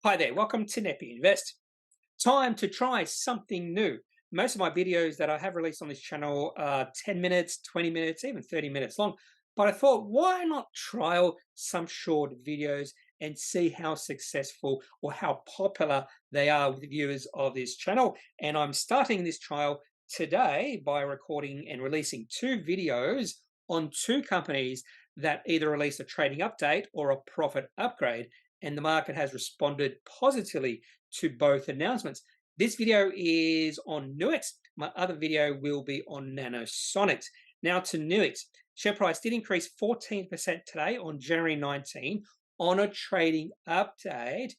Hi there, welcome to Kneppy Invest. Time to try something new. Most of my videos that I have released on this channel are 10 minutes, 20 minutes, even 30 minutes long. But I thought, why not trial some short videos and see how successful or how popular they are with the viewers of this channel? And I'm starting this trial today by recording and releasing two videos on two companies that either released a trading update or a profit upgrade, and the market has responded positively to both announcements. This video is on Nuix. My other video will be on Nanosonics. Now to Nuix. Share price did increase 14% today on January 19 on a trading update.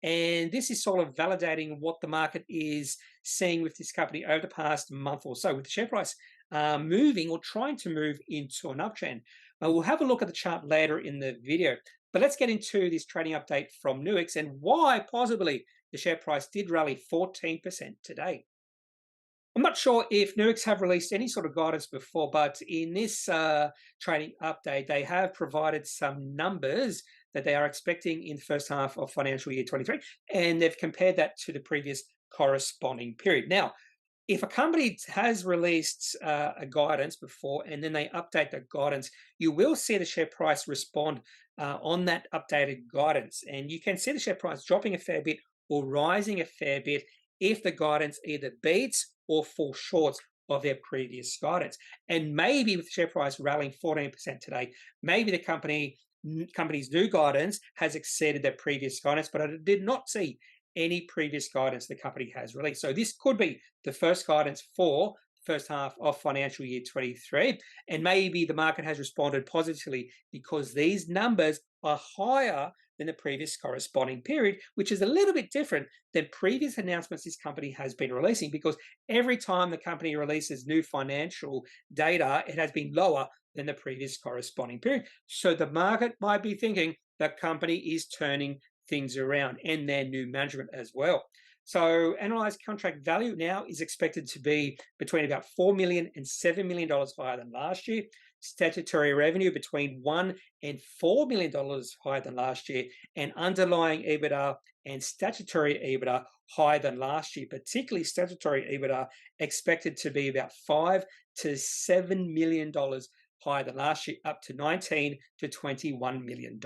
And this is sort of validating what the market is seeing with this company over the past month or so, with the share price moving or trying to move into an uptrend. We'll have a look at the chart later in the video. But let's get into this trading update from Nuix and why possibly the share price did rally 14% today. I'm not sure if Nuix have released any sort of guidance before, but in this trading update, they have provided some numbers that they are expecting in the first half of financial year 23, and they've compared that to the previous corresponding period. Now, if a company has released a guidance before and then they update the guidance, you will see the share price respond on that updated guidance. And you can see the share price dropping a fair bit or rising a fair bit if the guidance either beats or falls short of their previous guidance. And maybe with the share price rallying 14% today, maybe the company's new guidance has exceeded their previous guidance, but I did not see any previous guidance the company has released. So this could be the first guidance for the first half of financial year 23, and maybe the market has responded positively because these numbers are higher than the previous corresponding period, which is a little bit different than previous announcements this company has been releasing, because every time the company releases new financial data, it has been lower than the previous corresponding period. So the market might be thinking the company is turning things around, and their new management as well. So analyzed contract value now is expected to be between about $4 million and $7 million higher than last year. Statutory revenue between $1 and $4 million higher than last year, and underlying EBITDA and statutory EBITDA higher than last year, particularly statutory EBITDA expected to be about $5 to $7 million higher than last year, up to $19 to $21 million.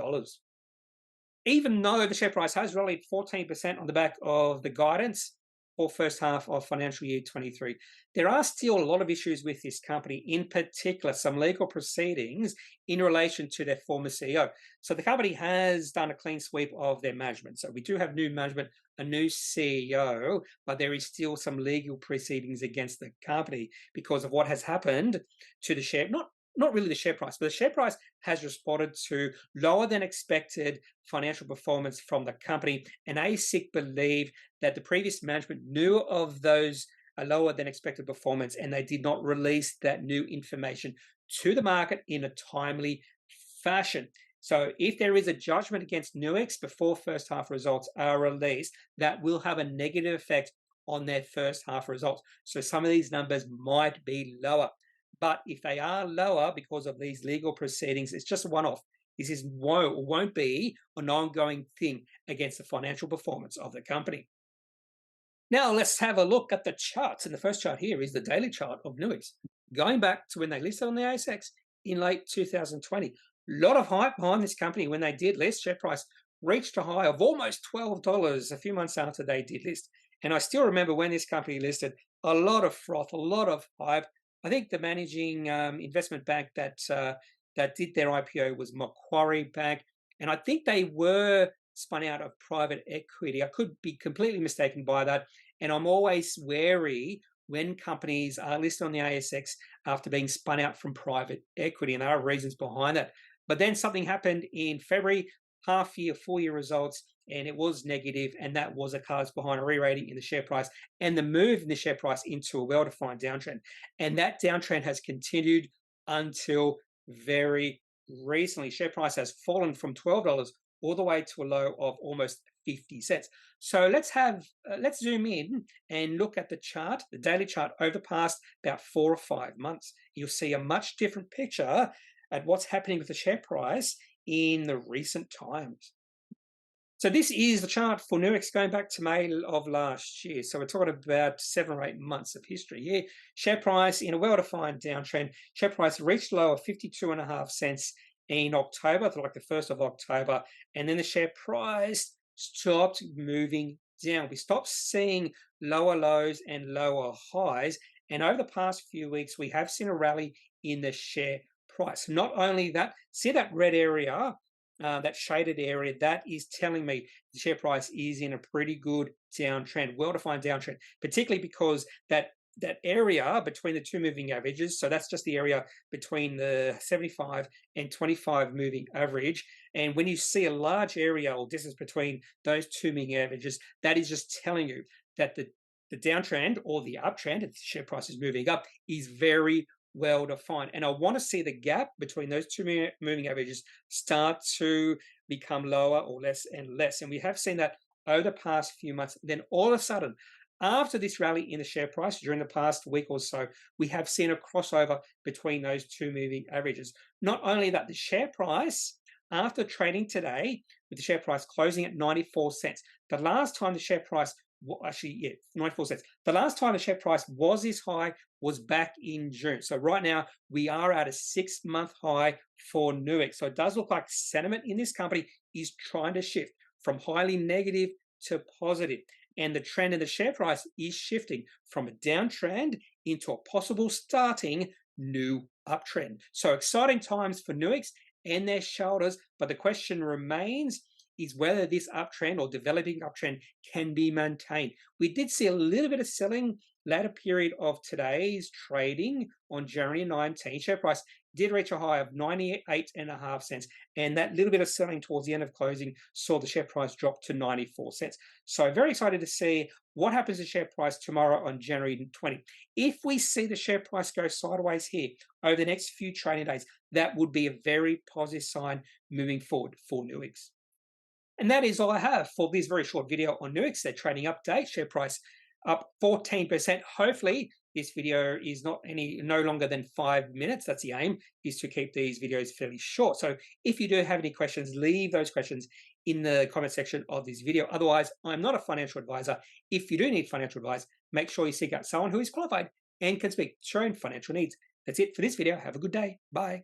Even though the share price has rallied 14% on the back of the guidance for first half of financial year 23, there are still a lot of issues with this company, in particular some legal proceedings in relation to their former CEO. So the company has done a clean sweep of their management. So we do have new management, a new CEO, but there is still some legal proceedings against the company because of what has happened to the share, not really the share price, but the share price has responded to lower than expected financial performance from the company. And ASIC believe that the previous management knew of those lower than expected performance, and they did not release that new information to the market in a timely fashion. So if there is a judgment against Nuix before first half results are released, that will have a negative effect on their first half results. So some of these numbers might be lower. But if they are lower because of these legal proceedings, it's just a one-off. This won't be an ongoing thing against the financial performance of the company. Now let's have a look at the charts. And the first chart here is the daily chart of Nuix, going back to when they listed on the ASX in late 2020. A lot of hype behind this company when they did list. Share price reached a high of almost $12 a few months after they did list. And I still remember when this company listed, a lot of froth, a lot of hype. I think the managing investment bank that did their IPO was Macquarie Bank, and I think they were spun out of private equity. I could be completely mistaken by that, and I'm always wary when companies are listed on the ASX after being spun out from private equity, and there are reasons behind that. But then something happened in February, half-year, full-year results, and it was negative, and that was a cause behind a re-rating in the share price and the move in the share price into a well-defined downtrend. And that downtrend has continued until very recently. Share price has fallen from $12 all the way to a low of almost 50 cents. So let's zoom in and look at the chart, the daily chart over the past about 4 or 5 months. You'll see a much different picture at what's happening with the share price in the recent times. So this is the chart for Nuix going back to May of last year. So we're talking about 7 or 8 months of history here. Share price in a well-defined downtrend. Share price reached low of 52.5 cents in October, like the 1st of October. And then the share price stopped moving down. We stopped seeing lower lows and lower highs. And over the past few weeks, we have seen a rally in the share price. Not only that, see that red area, that shaded area, that is telling me the share price is in a pretty good downtrend, well-defined downtrend, particularly because that area between the two moving averages, so that's just the area between the 75 and 25 moving average. And when you see a large area or distance between those two moving averages, that is just telling you that the downtrend or the uptrend, if the share price is moving up, is very well defined. And I want to see the gap between those two moving averages start to become lower or less and less. And we have seen that over the past few months. Then all of a sudden, after this rally in the share price during the past week or so, we have seen a crossover between those two moving averages. Not only that, the share price, after trading today, with the share price closing at 94 cents, the last time the share price, 94 cents. The last time the share price was this high was back in June. So right now we are at a 6-month high for Nuix. So it does look like sentiment in this company is trying to shift from highly negative to positive. And the trend in the share price is shifting from a downtrend into a possible starting new uptrend. So exciting times for Nuix and their shoulders. But the question remains is whether this uptrend or developing uptrend can be maintained. We did see a little bit of selling latter period of today's trading on January 19. Share price did reach a high of 98.5 cents. And that little bit of selling towards the end of closing saw the share price drop to 94 cents. So very excited to see what happens to the share price tomorrow on January 20. If we see the share price go sideways here over the next few trading days, that would be a very positive sign moving forward for Nuix. And that is all I have for this very short video on Nuix, their trading update. Share price up 14%. Hopefully, this video is no longer than 5 minutes. That's the aim, is to keep these videos fairly short. So if you do have any questions, leave those questions in the comment section of this video. Otherwise, I'm not a financial advisor. If you do need financial advice, make sure you seek out someone who is qualified and can speak to your own financial needs. That's it for this video. Have a good day. Bye.